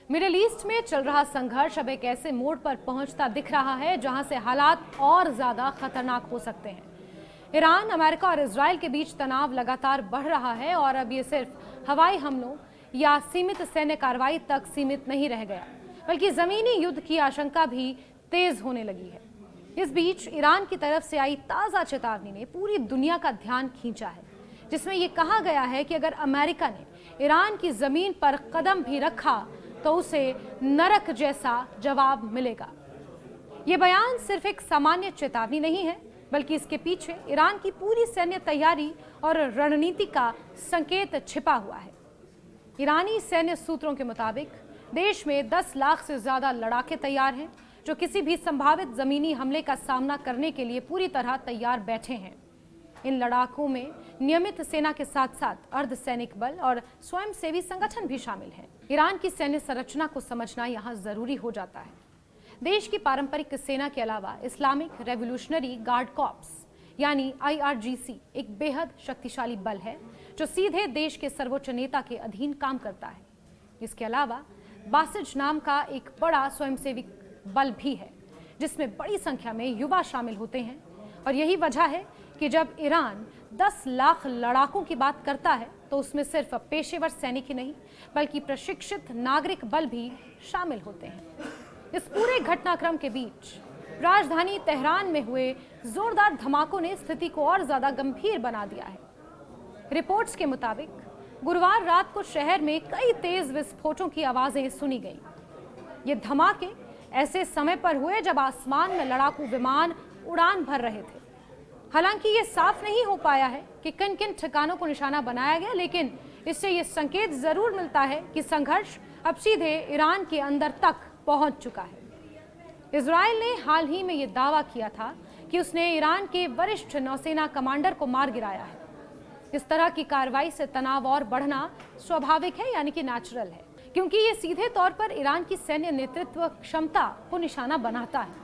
Middle east में चल रहा संघर्ष अब एक ऐसे मोड़ पर पहुंचता दिख रहा है जहां से हालात और ज्यादा खतरनाक हो सकते हैं। ईरान, अमेरिका और इजराइल के बीच तनाव लगातार बढ़ रहा है और अब ये सिर्फ हवाई हमलों या सीमित सैन्य कार्रवाई तक सीमित नहीं रह गया, बल्कि जमीनी युद्ध की आशंका भी तेज होने लगी है। इस बीच ईरान की तरफ से आई ताजा चेतावनी ने पूरी दुनिया का ध्यान खींचा है, जिसमें यह कहा गया है कि अगर अमेरिका ने ईरान की जमीन पर कदम भी रखा तो उसे नरक जैसा जवाब मिलेगा। ये बयान सिर्फ एक सामान्य चेतावनी नहीं है, बल्कि इसके पीछे ईरान की पूरी सैन्य तैयारी और रणनीति का संकेत छिपा हुआ है। ईरानी सैन्य सूत्रों के मुताबिक देश में 10 लाख से ज्यादा लड़ाके तैयार हैं, जो किसी भी संभावित जमीनी हमले का सामना करने के लिए पूरी तरह तैयार बैठे हैं। इन लड़ाकों में नियमित सेना के साथ साथ अर्धसैनिक बल और स्वयंसेवी संगठन भी शामिल हैं। ईरान की सैन्य संरचना को समझना यहाँ जरूरी हो जाता है। देश की पारंपरिक सेना के अलावा इस्लामिक रेवोल्यूशनरी गार्ड कॉर्प्स यानी IRGC एक बेहद शक्तिशाली बल है, जो सीधे देश के सर्वोच्च नेता के अधीन काम करता है। इसके अलावा बासिज नाम का एक बड़ा स्वयंसेवी बल भी है, जिसमें बड़ी संख्या में युवा शामिल होते हैं। और यही वजह है कि जब ईरान 10 लाख लड़ाकों की बात करता है तो उसमें सिर्फ पेशेवर सैनिक ही नहीं, बल्कि प्रशिक्षित नागरिक बल भी शामिल होते हैं। इस पूरे घटनाक्रम के बीच राजधानी तेहरान में हुए जोरदार धमाकों ने स्थिति को और ज्यादा गंभीर बना दिया है। रिपोर्ट्स के मुताबिक गुरुवार रात को शहर में कई तेज विस्फोटों की आवाजें सुनी गईं। ये धमाके ऐसे समय पर हुए जब आसमान में लड़ाकू विमान उड़ान भर रहे थे। हालांकि ये साफ नहीं हो पाया है कि किन किन ठिकानों को निशाना बनाया गया, लेकिन इससे ये संकेत जरूर मिलता है कि संघर्ष अब सीधे ईरान के अंदर तक पहुंच चुका है। इजराइल ने हाल ही में ये दावा किया था कि उसने ईरान के वरिष्ठ नौसेना कमांडर को मार गिराया है। इस तरह की कार्रवाई से तनाव और बढ़ना स्वाभाविक है, यानी कि नेचुरल है, क्योंकि ये सीधे तौर पर ईरान की सैन्य नेतृत्व क्षमता को निशाना बनाता है।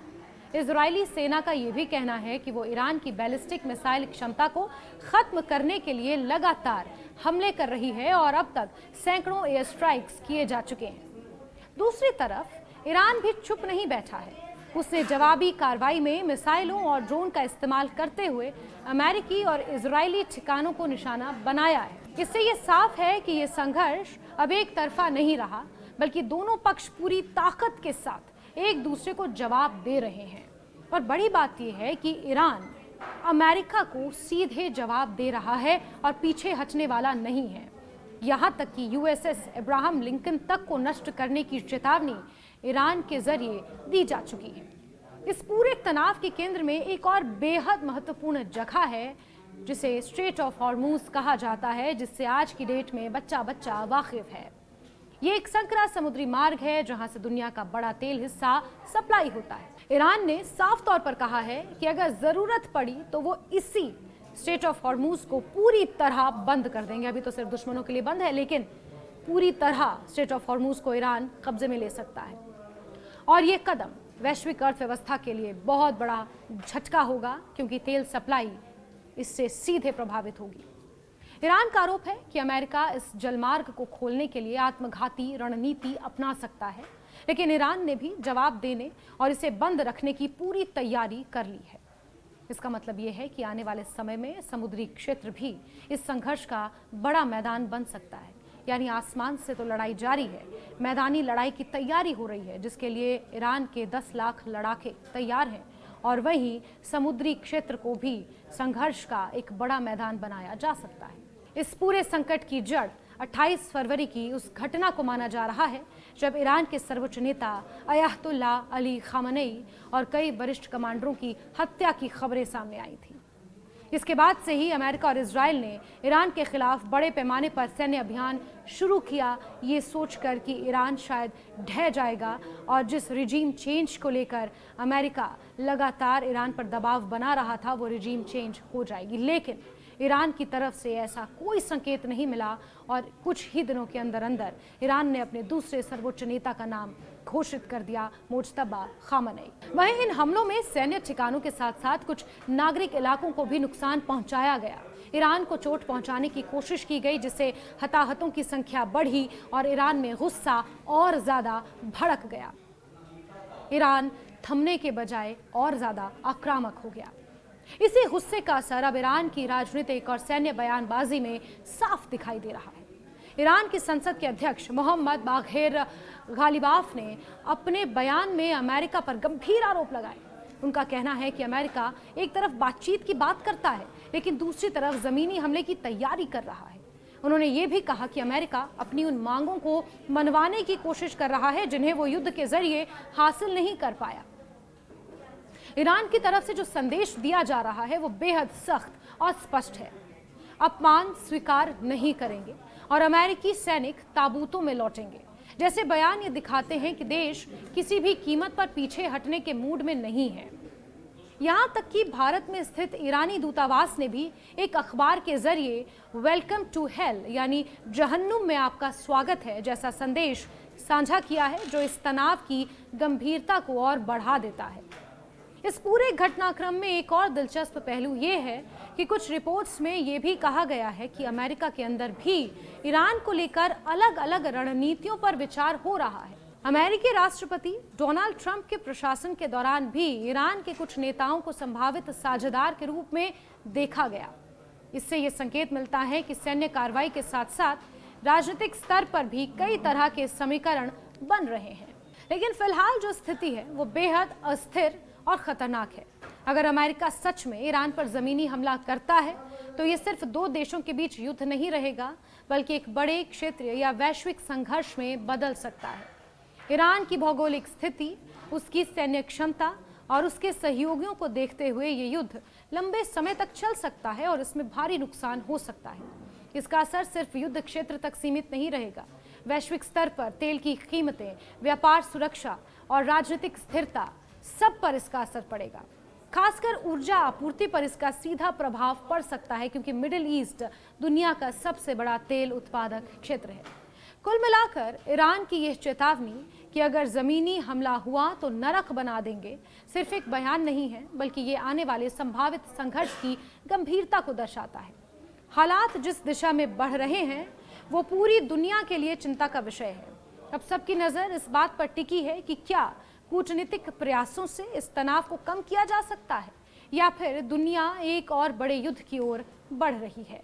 इजरायली सेना का यह भी कहना है कि वो ईरान की बैलिस्टिक मिसाइल क्षमता को खत्म करने के लिए लगातार हमले कर रही है और अब तक सैकड़ों एयर स्ट्राइक्स किए जा चुके हैं। दूसरी तरफ ईरान भी चुप नहीं बैठा है। उसने जवाबी कार्रवाई में मिसाइलों और ड्रोन का इस्तेमाल करते हुए अमेरिकी और इजरायली ठिकानों को निशाना बनाया है। इससे ये साफ है कि ये संघर्ष अब एक तरफा नहीं रहा, बल्कि दोनों पक्ष पूरी ताकत के साथ एक दूसरे को जवाब दे रहे हैं। और बड़ी बात यह है कि ईरान अमेरिका को सीधे जवाब दे रहा है और पीछे हटने वाला नहीं है। यहाँ तक कि USS अब्राहम लिंकन तक को नष्ट करने की चेतावनी ईरान के जरिए दी जा चुकी है। इस पूरे तनाव के केंद्र में एक और बेहद महत्वपूर्ण जगह है, जिसे स्ट्रेट ऑफ हॉर्मूज कहा जाता है, जिससे आज की डेट में बच्चा बच्चा वाकिफ है। ये एक संकरा समुद्री मार्ग है जहां से दुनिया का बड़ा तेल हिस्सा सप्लाई होता है। ईरान ने साफ तौर पर कहा है कि अगर जरूरत पड़ी तो वो इसी स्ट्रेट ऑफ हॉर्मूज को पूरी तरह बंद कर देंगे। अभी तो सिर्फ दुश्मनों के लिए बंद है, लेकिन पूरी तरह स्ट्रेट ऑफ हॉर्मूज को ईरान कब्जे में ले सकता है। और ये कदम वैश्विक अर्थव्यवस्था के लिए बहुत बड़ा झटका होगा, क्योंकि तेल सप्लाई इससे सीधे प्रभावित होगी। ईरान का आरोप है कि अमेरिका इस जलमार्ग को खोलने के लिए आत्मघाती रणनीति अपना सकता है, लेकिन ईरान ने भी जवाब देने और इसे बंद रखने की पूरी तैयारी कर ली है। इसका मतलब ये है कि आने वाले समय में समुद्री क्षेत्र भी इस संघर्ष का बड़ा मैदान बन सकता है। यानी आसमान से तो लड़ाई जारी है, मैदानी लड़ाई की तैयारी हो रही है, जिसके लिए ईरान के 10 लाख लड़ाके तैयार हैं। और वहीं समुद्री क्षेत्र को भी संघर्ष का एक बड़ा मैदान बनाया जा सकता है। इस पूरे संकट की जड़ 28 फरवरी की उस घटना को माना जा रहा है जब ईरान के सर्वोच्च नेता अयातुल्लाह अली खामेनेई और कई वरिष्ठ कमांडरों की हत्या की खबरें सामने आई थी। इसके बाद से ही अमेरिका और इजराइल ने ईरान के खिलाफ बड़े पैमाने पर सैन्य अभियान शुरू किया, ये सोचकर कि ईरान शायद ढह जाएगा और जिस रिजीम चेंज को लेकर अमेरिका लगातार ईरान पर दबाव बना रहा था वो रिजीम चेंज हो जाएगी। लेकिन ईरान की तरफ से ऐसा कोई संकेत नहीं मिला और कुछ ही दिनों के अंदर अंदर ईरान ने अपने दूसरे सर्वोच्च नेता का नाम घोषित कर दिया, मुज्तबा खामेनेई। वहीं इन हमलों में सैन्य ठिकानों के साथ साथ कुछ नागरिक इलाकों को भी नुकसान पहुंचाया गया। ईरान को चोट पहुंचाने की कोशिश की गई, जिससे हताहतों की संख्या बढ़ी और ईरान में गुस्सा और ज्यादा भड़क गया। ईरान थमने के बजाय और ज्यादा आक्रामक हो गया। इसी गुस्से का असर अब ईरान की राजनीतिक और सैन्य बयानबाजी में साफ दिखाई दे रहा है। ईरान की संसद के अध्यक्ष मोहम्मद बाघेर गालिबाफ ने अपने बयान में अमेरिका पर गंभीर आरोप लगाए। उनका कहना है कि अमेरिका एक तरफ बातचीत की बात करता है, लेकिन दूसरी तरफ जमीनी हमले की तैयारी कर रहा है। उन्होंने ये भी कहा कि अमेरिका अपनी उन मांगों को मनवाने की कोशिश कर रहा है जिन्हें वो युद्ध के जरिए हासिल नहीं कर पाया। ईरान की तरफ से जो संदेश दिया जा रहा है वो बेहद सख्त और स्पष्ट है। अपमान स्वीकार नहीं करेंगे और अमेरिकी सैनिक ताबूतों में लौटेंगे। जैसे बयान ये दिखाते हैं कि देश किसी भी कीमत पर पीछे हटने के मूड में नहीं है। यहां तक कि भारत में स्थित ईरानी दूतावास ने भी एक अखबार के जरिए वेलकम टू हेल यानी जहन्नुम में आपका स्वागत है जैसा संदेश साझा किया है, जो इस तनाव की गंभीरता को और बढ़ा देता है। इस पूरे घटनाक्रम में एक और दिलचस्प पहलू ये है कि कुछ रिपोर्ट्स में ये भी कहा गया है कि अमेरिका के अंदर भी ईरान को लेकर अलग अलग रणनीतियों पर विचार हो रहा है। अमेरिकी राष्ट्रपति डोनाल्ड ट्रंप के प्रशासन के दौरान भी ईरान के कुछ नेताओं को संभावित साझेदार के रूप में देखा गया। इससे ये संकेत मिलता है कि सैन्य कार्रवाई के साथ साथ राजनीतिक स्तर पर भी कई तरह के समीकरण बन रहे हैं। लेकिन फिलहाल जो स्थिति है वो बेहद अस्थिर और खतरनाक है। अगर अमेरिका सच में ईरान पर जमीनी हमला करता है तो ये सिर्फ दो देशों के बीच युद्ध नहीं रहेगा, बल्कि एक बड़े क्षेत्रीय या वैश्विक संघर्ष में बदल सकता है। ईरान की भौगोलिक स्थिति, उसकी सैन्य क्षमता और उसके सहयोगियों को देखते हुए ये युद्ध लंबे समय तक चल सकता है और इसमें भारी नुकसान हो सकता है। इसका असर सिर्फ युद्ध क्षेत्र तक सीमित नहीं रहेगा। वैश्विक स्तर पर तेल की कीमतें, व्यापार सुरक्षा और राजनीतिक स्थिरता सब पर इसका असर पड़ेगा। खासकर ऊर्जा आपूर्ति पर इसका सीधा प्रभाव पड़ सकता है, क्योंकि मिडिल ईस्ट दुनिया का सबसे बड़ा तेल उत्पादक क्षेत्र है। कुल मिलाकर ईरान की यह चेतावनी कि अगर जमीनी हमला हुआ तो नरक बना देंगे सिर्फ एक बयान नहीं है, बल्कि ये आने वाले संभावित संघर्ष की गंभीरता को दर्शाता है। हालात जिस दिशा में बढ़ रहे हैं वो पूरी दुनिया के लिए चिंता का विषय है। अब सबकी नजर इस बात पर टिकी है कि क्या कूटनीतिक प्रयासों से इस तनाव को कम किया जा सकता है या फिर दुनिया एक और बड़े युद्ध की ओर बढ़ रही है।